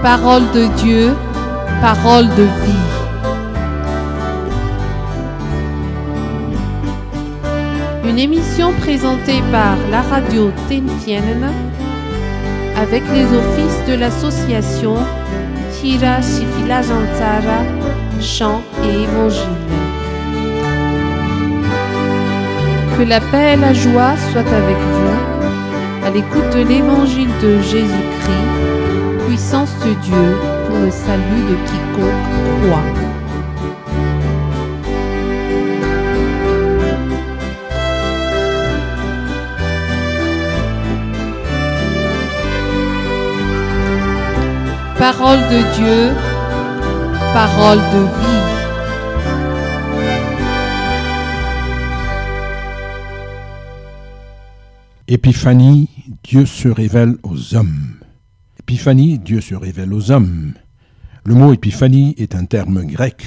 Parole de Dieu, parole de vie. Une émission présentée par la radio Tenfienen avec les offices de l'association Tira Shifila Jantsara, chant et évangile. Que la paix et la joie soient avec vous à l'écoute de l'évangile de Jésus-Christ, puissance de Dieu pour le salut de quiconque croit. Parole de Dieu, parole de vie. Épiphanie, Dieu se révèle aux hommes. Épiphanie, Dieu se révèle aux hommes. Le mot épiphanie est un terme grec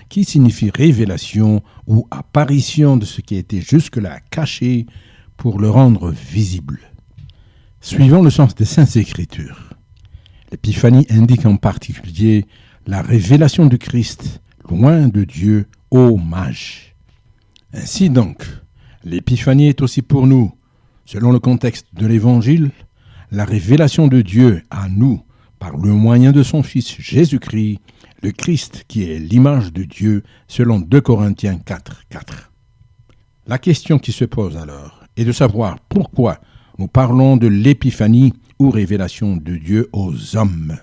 qui signifie révélation ou apparition de ce qui était jusque-là caché pour le rendre visible. Suivant le sens des Saintes Écritures, l'épiphanie indique en particulier la révélation du Christ, loin de Dieu, aux mages. Ainsi donc, l'épiphanie est aussi pour nous, selon le contexte de l'Évangile, la révélation de Dieu à nous par le moyen de son Fils Jésus-Christ, le Christ qui est l'image de Dieu, selon 2 Corinthiens 4:4. La question qui se pose alors est de savoir pourquoi nous parlons de l'épiphanie ou révélation de Dieu aux hommes.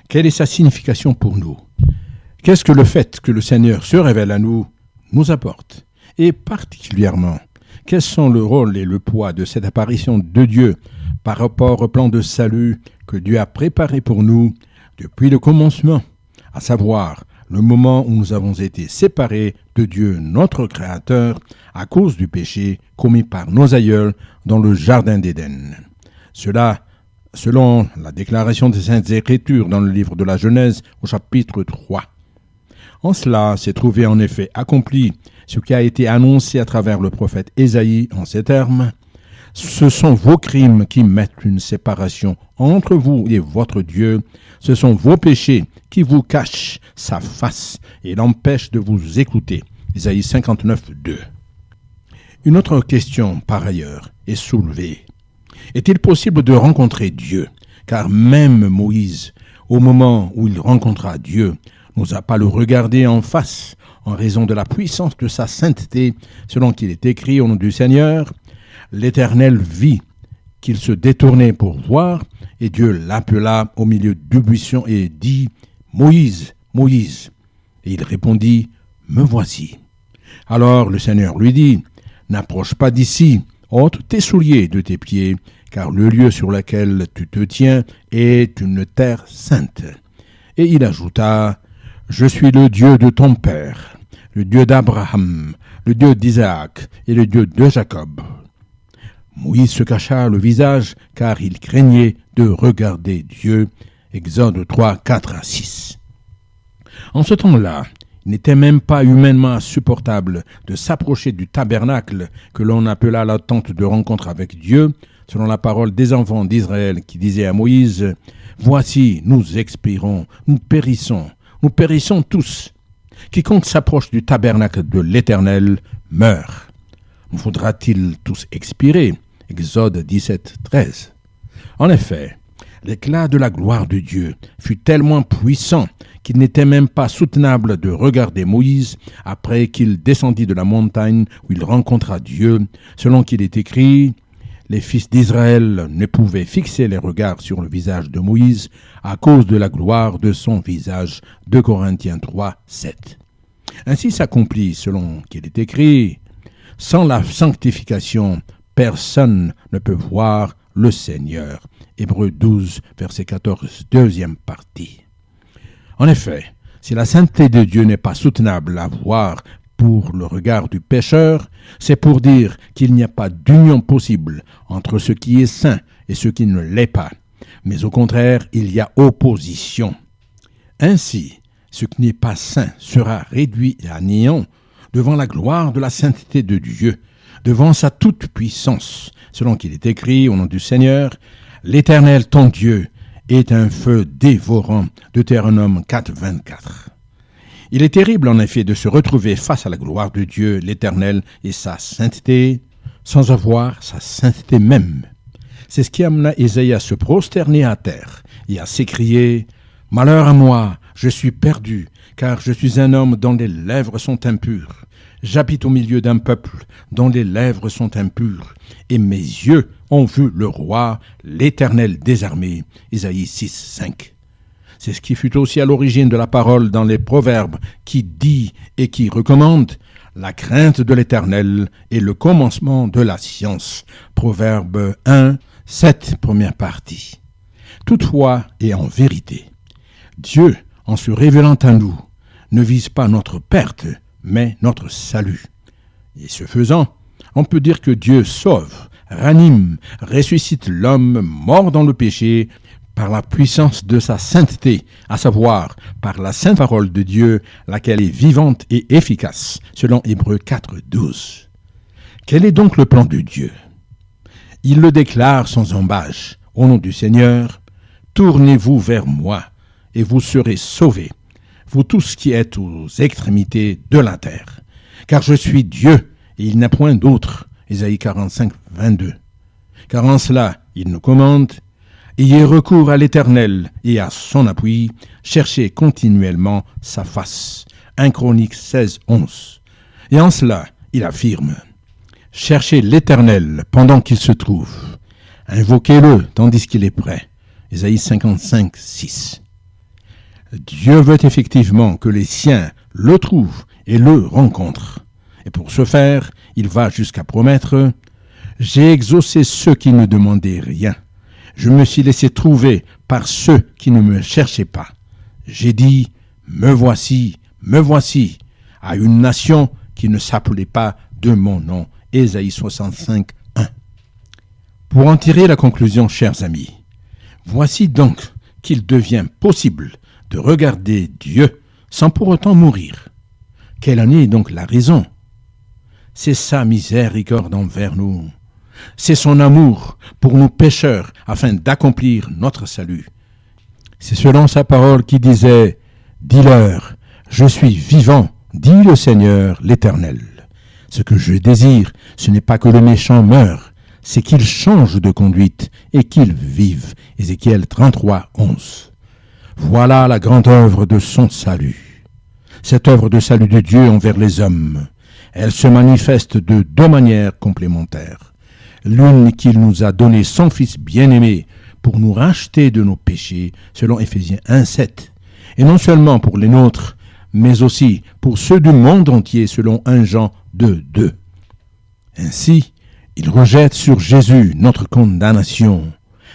Quelle est sa signification pour nous? Qu'est-ce que le fait que le Seigneur se révèle à nous apporte? Et particulièrement, quels sont le rôle et le poids de cette apparition de Dieu par rapport au plan de salut que Dieu a préparé pour nous depuis le commencement, à savoir le moment où nous avons été séparés de Dieu, notre Créateur, à cause du péché commis par nos aïeuls dans le Jardin d'Éden. Cela, selon la déclaration des Saintes Écritures dans le livre de la Genèse au chapitre 3. En cela s'est trouvé en effet accompli ce qui a été annoncé à travers le prophète Ésaïe en ces termes. Ce sont vos crimes qui mettent une séparation entre vous et votre Dieu. Ce sont vos péchés qui vous cachent sa face et l'empêchent de vous écouter. Ésaïe 59:2. Une autre question, par ailleurs, est soulevée. Est-il possible de rencontrer Dieu? Car même Moïse, au moment où il rencontra Dieu, n'osa pas le regarder en face en raison de la puissance de sa sainteté, selon qu'il est écrit au nom du Seigneur. L'Éternel vit qu'il se détournait pour voir, et Dieu l'appela au milieu du buisson et dit « Moïse, Moïse !» Et il répondit « Me voici !» Alors le Seigneur lui dit « N'approche pas d'ici, ôte tes souliers de tes pieds, car le lieu sur lequel tu te tiens est une terre sainte. » Et il ajouta « Je suis le Dieu de ton père, le Dieu d'Abraham, le Dieu d'Isaac et le Dieu de Jacob. » Moïse se cacha le visage, car il craignait de regarder Dieu. Exode 3, 4-6. En ce temps-là, il n'était même pas humainement supportable de s'approcher du tabernacle que l'on appela la tente de rencontre avec Dieu, selon la parole des enfants d'Israël qui disait à Moïse « Voici, nous expirons, nous périssons tous. Quiconque s'approche du tabernacle de l'Éternel meurt. Nous faudra-t-il tous expirer ?» Exode 17, 13. En effet, l'éclat de la gloire de Dieu fut tellement puissant qu'il n'était même pas soutenable de regarder Moïse après qu'il descendit de la montagne où il rencontra Dieu, selon qu'il est écrit « Les fils d'Israël ne pouvaient fixer les regards sur le visage de Moïse à cause de la gloire de son visage. » 2 Corinthiens 3, 7. Ainsi s'accomplit, selon qu'il est écrit « Sans la sanctification, personne ne peut voir le Seigneur. » Hébreux 12, verset 14, deuxième partie. En effet, si la sainteté de Dieu n'est pas soutenable à voir pour le regard du pécheur, c'est pour dire qu'il n'y a pas d'union possible entre ce qui est saint et ce qui ne l'est pas. Mais au contraire, il y a opposition. Ainsi, ce qui n'est pas saint sera réduit à néant devant la gloire de la sainteté de Dieu, devant sa toute-puissance, selon qu'il est écrit au nom du Seigneur, « L'Éternel ton Dieu est un feu dévorant. Deutéronome 4, 24. Il est terrible en effet de se retrouver face à la gloire de Dieu, l'Éternel et sa sainteté, sans avoir sa sainteté même. C'est ce qui amena Ésaïe à se prosterner à terre et à s'écrier « Malheur à moi, je suis perdu, car je suis un homme dont les lèvres sont impures. J'habite au milieu d'un peuple dont les lèvres sont impures, et mes yeux ont vu le roi, l'Éternel des armées. » Ésaïe 6, 5. C'est ce qui fut aussi à l'origine de la parole dans les Proverbes qui dit et qui recommande la crainte de l'Éternel est le commencement de la science. Proverbe 1, 7, première partie. Toutefois et en vérité, Dieu, en se révélant à nous, ne vise pas notre perte, mais notre salut. Et ce faisant, on peut dire que Dieu sauve, ranime, ressuscite l'homme mort dans le péché par la puissance de sa sainteté, à savoir par la sainte parole de Dieu, laquelle est vivante et efficace, selon Hébreux 4, 12. Quel est donc le plan de Dieu? Il le déclare sans embâche, au nom du Seigneur, « Tournez-vous vers moi, et vous serez sauvés, vous tous qui êtes aux extrémités de la terre. Car je suis Dieu, et il n'y a point d'autre. » Ésaïe 45, 22. Car en cela, il nous commande « Ayez recours à l'Éternel et à son appui, cherchez continuellement sa face. » 1 Chroniques 16, 11. Et en cela, il affirme « Cherchez l'Éternel pendant qu'il se trouve. Invoquez-le tandis qu'il est prêt. » Ésaïe 55, 6. Dieu veut effectivement que les siens le trouvent et le rencontrent. Et pour ce faire, il va jusqu'à promettre « J'ai exaucé ceux qui ne demandaient rien. Je me suis laissé trouver par ceux qui ne me cherchaient pas. J'ai dit, me voici, à une nation qui ne s'appelait pas de mon nom. » Ésaïe 65, 1. Pour en tirer la conclusion, chers amis, voici donc qu'il devient possible de regarder Dieu sans pour autant mourir. Quelle en est donc la raison? C'est sa miséricorde envers nous. C'est son amour pour nous pécheurs afin d'accomplir notre salut. C'est selon sa parole qui disait « Dis-leur, je suis vivant, dit le Seigneur l'Éternel. Ce que je désire, ce n'est pas que le méchant meure, c'est qu'il change de conduite et qu'il vive. » Ézéchiel 33, 11. Voilà la grande œuvre de son salut. Cette œuvre de salut de Dieu envers les hommes, elle se manifeste de deux manières complémentaires. L'une qu'il nous a donné son Fils bien-aimé pour nous racheter de nos péchés, selon Éphésiens 1, 7. Et non seulement pour les nôtres, mais aussi pour ceux du monde entier, selon 1 Jean 2, 2. Ainsi, il rejette sur Jésus notre condamnation,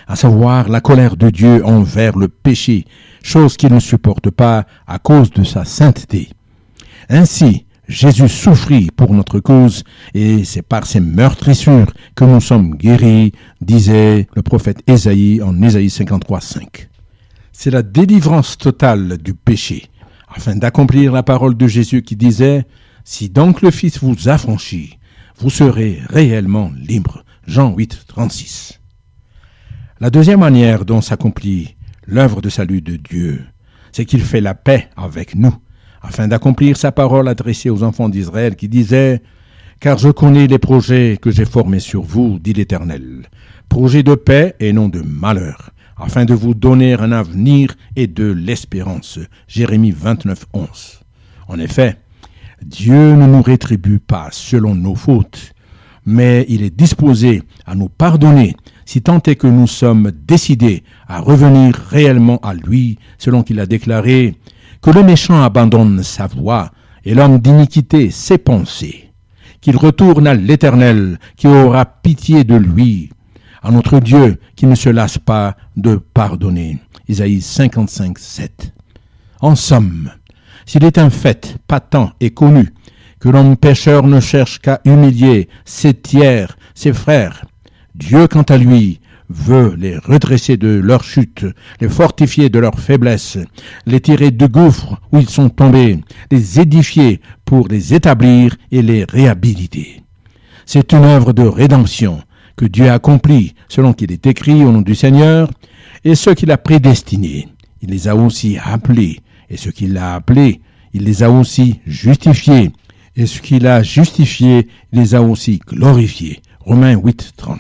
à savoir la colère de Dieu envers le péché, chose qu'il ne supporte pas à cause de sa sainteté. Ainsi, Jésus souffrit pour notre cause, et c'est par ses meurtrissures que nous sommes guéris, disait le prophète Ésaïe en Ésaïe 53, 5. C'est la délivrance totale du péché, afin d'accomplir la parole de Jésus qui disait « Si donc le Fils vous affranchit, vous serez réellement libres. » Jean 8, 36. La deuxième manière dont s'accomplit l'œuvre de salut de Dieu, c'est qu'il fait la paix avec nous, afin d'accomplir sa parole adressée aux enfants d'Israël qui disait « Car je connais les projets que j'ai formés sur vous, dit l'Éternel, projets de paix et non de malheur, afin de vous donner un avenir et de l'espérance. » Jérémie 29, 11. En effet, Dieu ne nous rétribue pas selon nos fautes, mais il est disposé à nous pardonner si tant est que nous sommes décidés à revenir réellement à lui, selon qu'il a déclaré « Que le méchant abandonne sa voie et l'homme d'iniquité ses pensées, qu'il retourne à l'Éternel qui aura pitié de lui, à notre Dieu qui ne se lasse pas de pardonner. » Isaïe 55, 7. En somme, s'il est un fait patent et connu que l'homme pécheur ne cherche qu'à humilier ses tiers, ses frères, Dieu, quant à lui, veut les redresser de leur chute, les fortifier de leur faiblesse, les tirer du gouffre où ils sont tombés, les édifier pour les établir et les réhabiliter. C'est une œuvre de rédemption que Dieu accomplit selon qu'il est écrit au nom du Seigneur, Et ceux qu'il a prédestinés, il les a aussi appelés. Et ceux qu'il a appelés, il les a aussi justifiés. Et ce qu'il a justifié, il les a aussi glorifiés. Romains 8, 30.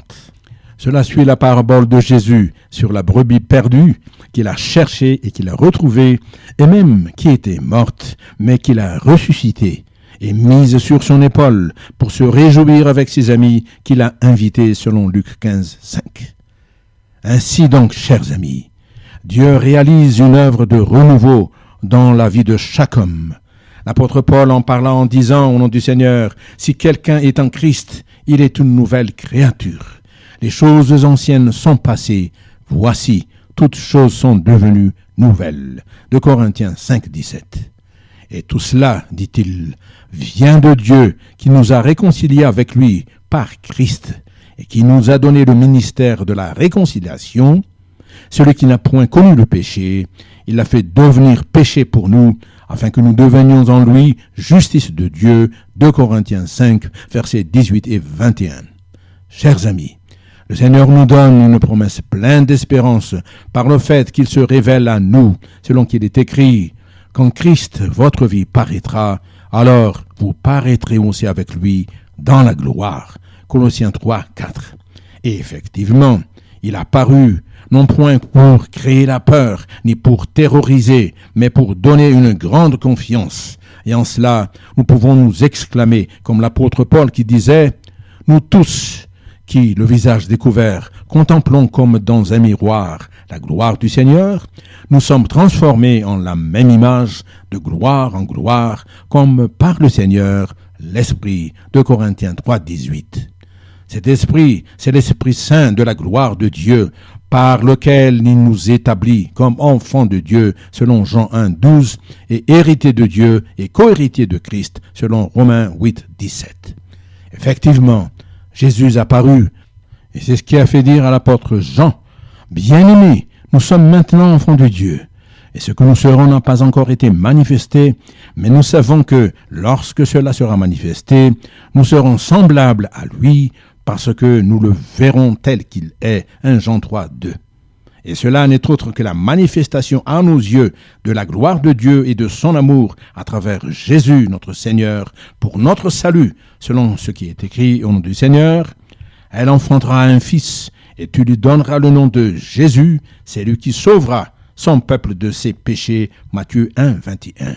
Cela suit la parabole de Jésus sur la brebis perdue qu'il a cherchée et qu'il a retrouvée, et même qui était morte, mais qu'il a ressuscitée et mise sur son épaule pour se réjouir avec ses amis qu'il a invités selon Luc 15, 5. Ainsi donc, chers amis, Dieu réalise une œuvre de renouveau dans la vie de chaque homme. L'apôtre Paul en parla en disant au nom du Seigneur, « Si quelqu'un est en Christ, il est une nouvelle créature. Les choses anciennes sont passées, voici, toutes choses sont devenues nouvelles. » De Corinthiens 5, 17. Et tout cela, dit-il, vient de Dieu qui nous a réconciliés avec lui par Christ et qui nous a donné le ministère de la réconciliation. Celui qui n'a point connu le péché, il l'a fait devenir péché pour nous, afin que nous devenions en lui justice de Dieu. 2 Corinthiens 5, versets 18 et 21. Chers amis, le Seigneur nous donne une promesse pleine d'espérance par le fait qu'il se révèle à nous, selon qu'il est écrit, « Quand Christ, votre vie, paraîtra, alors vous paraîtrez aussi avec lui dans la gloire. » Colossiens 3, 4. Et effectivement, il a paru, non point pour créer la peur, ni pour terroriser, mais pour donner une grande confiance. Et en cela, nous pouvons nous exclamer, comme l'apôtre Paul qui disait, « Nous tous, qui, le visage découvert, contemplons comme dans un miroir la gloire du Seigneur, nous sommes transformés en la même image, de gloire en gloire, comme par le Seigneur, l'Esprit. » de Corinthiens 3, 18. Cet Esprit, c'est l'Esprit Saint de la gloire de Dieu, par lequel il nous établit comme enfants de Dieu, selon Jean 1, 12, et héritiers de Dieu et co-héritiers de Christ, selon Romains 8, 17. Effectivement, Jésus a paru, et c'est ce qui a fait dire à l'apôtre Jean, « Bien-aimés, nous sommes maintenant enfants de Dieu, et ce que nous serons n'a pas encore été manifesté, mais nous savons que, lorsque cela sera manifesté, nous serons semblables à lui, parce que nous le verrons tel qu'il est. » 1 Jean 3, 2. Et cela n'est autre que la manifestation à nos yeux de la gloire de Dieu et de son amour à travers Jésus, notre Seigneur, pour notre salut, selon ce qui est écrit au nom du Seigneur. « Elle enfantera un fils, et tu lui donneras le nom de Jésus, c'est lui qui sauvera son peuple de ses péchés. » Matthieu 1, 21.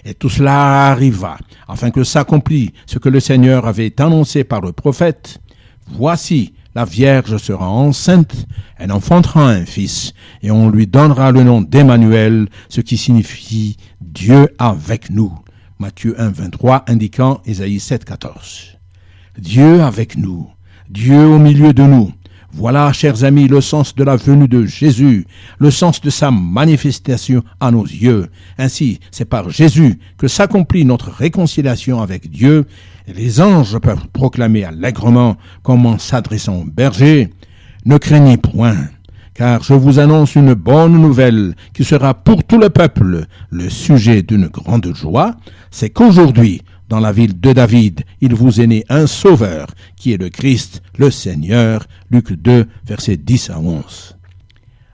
Et tout cela arriva, afin que s'accomplisse ce que le Seigneur avait annoncé par le prophète. « Voici, la Vierge sera enceinte, elle enfantera un fils, et on lui donnera le nom d'Emmanuel, ce qui signifie Dieu avec nous. » Matthieu 1, 23, indiquant Ésaïe 7, 14. Dieu avec nous, Dieu au milieu de nous. Voilà, chers amis, le sens de la venue de Jésus, le sens de sa manifestation à nos yeux. Ainsi, c'est par Jésus que s'accomplit notre réconciliation avec Dieu. Et les anges peuvent proclamer allègrement, comme en s'adressant aux bergers, « Ne craignez point, car je vous annonce une bonne nouvelle qui sera pour tout le peuple le sujet d'une grande joie, c'est qu'aujourd'hui, dans la ville de David, il vous est né un sauveur, qui est le Christ, le Seigneur. » Luc 2, versets 10 à 11.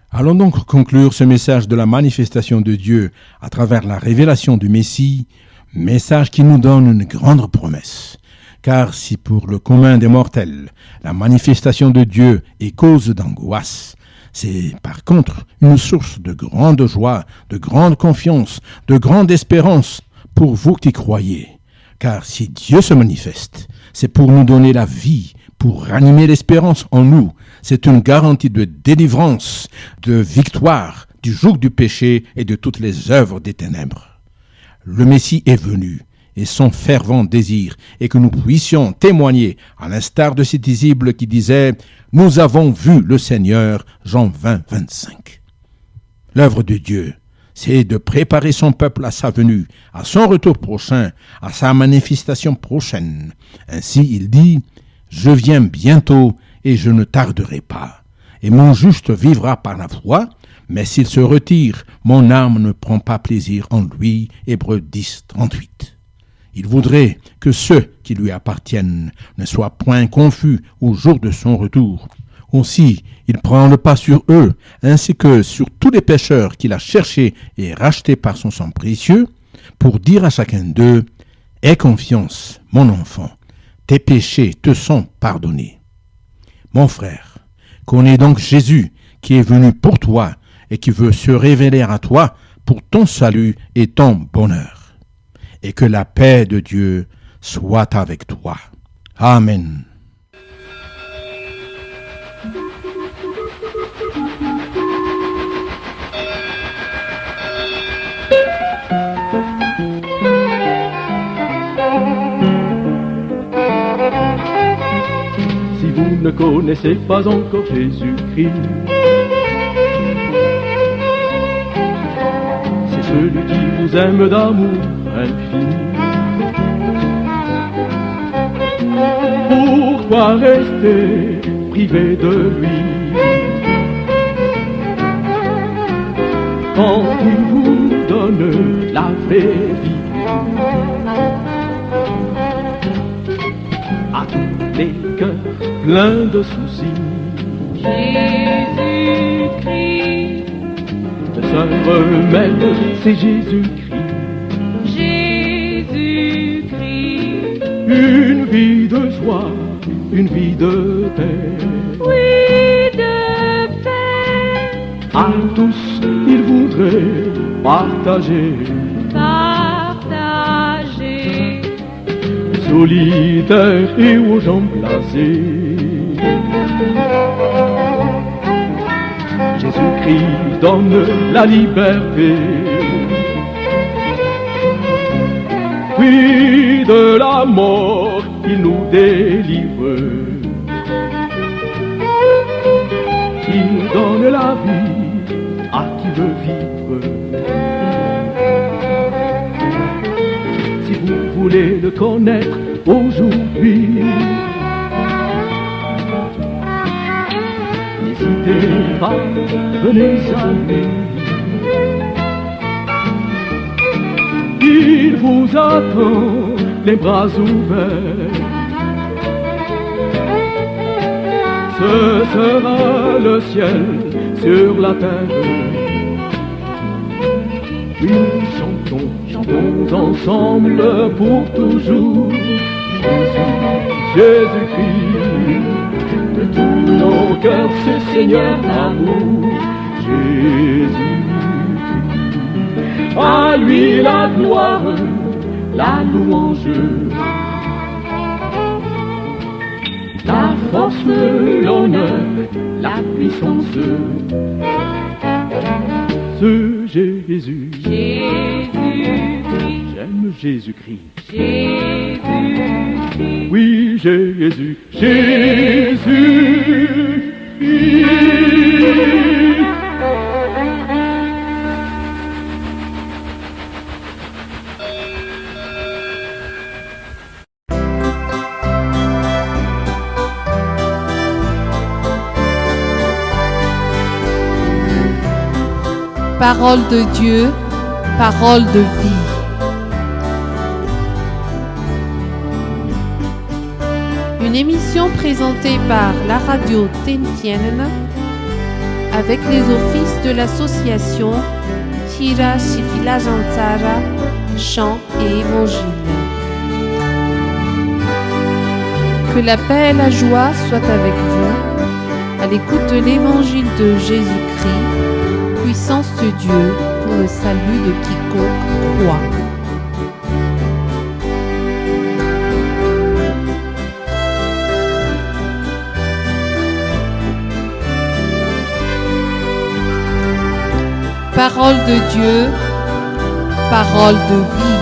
Allons donc conclure ce message de la manifestation de Dieu à travers la révélation du Messie, message qui nous donne une grande promesse. Car si pour le commun des mortels, la manifestation de Dieu est cause d'angoisse, c'est par contre une source de grande joie, de grande confiance, de grande espérance pour vous qui croyez. Car si Dieu se manifeste, c'est pour nous donner la vie, pour ranimer l'espérance en nous. C'est une garantie de délivrance, de victoire du joug du péché et de toutes les œuvres des ténèbres. Le Messie est venu, et son fervent désir est que nous puissions témoigner, à l'instar de ces disciples qui disaient « Nous avons vu le Seigneur » Jean 20, 25. L'œuvre de Dieu, c'est de préparer son peuple à sa venue, à son retour prochain, à sa manifestation prochaine. Ainsi, il dit « Je viens bientôt et je ne tarderai pas. Et mon juste vivra par la foi, mais s'il se retire, mon âme ne prend pas plaisir en lui. » Hébreux 10, 38. Il voudrait que ceux qui lui appartiennent ne soient point confus au jour de son retour. Aussi, il prend le pas sur eux, ainsi que sur tous les pécheurs qu'il a cherchés et rachetés par son sang précieux, pour dire à chacun d'eux, « Aie confiance, mon enfant, tes péchés te sont pardonnés. » Mon frère, connais donc Jésus qui est venu pour toi et qui veut se révéler à toi pour ton salut et ton bonheur. Et que la paix de Dieu soit avec toi. Amen. Si vous ne connaissez pas encore Jésus-Christ, c'est celui qui vous aime d'amour infini. Pourquoi rester privé de lui quand il vous donne la vraie vie? À tous les cœurs pleins de soucis, Jésus-Christ, le seul remède, c'est Jésus-Christ. Jésus-Christ, Une vie de joie, une vie de paix. oui de paix, À tous, il voudrait partager. partager. Solitaire et aux jambes blasées, Jésus-Christ donne la liberté. Oui, de la mort, il nous délivre. Il donne la vie à qui veut vivre. Si vous voulez le connaître aujourd'hui, n'hésitez pas, venez à lui. Il vous attend, les bras ouverts. Ce sera le ciel sur la terre. Oui, chantons, chantons ensemble pour toujours. Jésus-Christ, de tous nos cœurs, ce Seigneur d'amour. Jésus-Christ, à lui la gloire, la louange, la force, l'honneur, la puissance. Ce Jésus, Jésus-Christ, j'aime Jésus-Christ. Jésus-Christ, Oui, Jésus, Jésus-Christ. Parole de Dieu, parole de vie. Une émission présentée par la radio Tentienne avec les offices de l'association Chira Shifila Jantsara, chant et évangile. Que la paix et la joie soient avec vous à l'écoute de l'évangile de Jésus-Christ, puissance de Dieu pour le salut de quiconque croit. Parole de Dieu, parole de vie.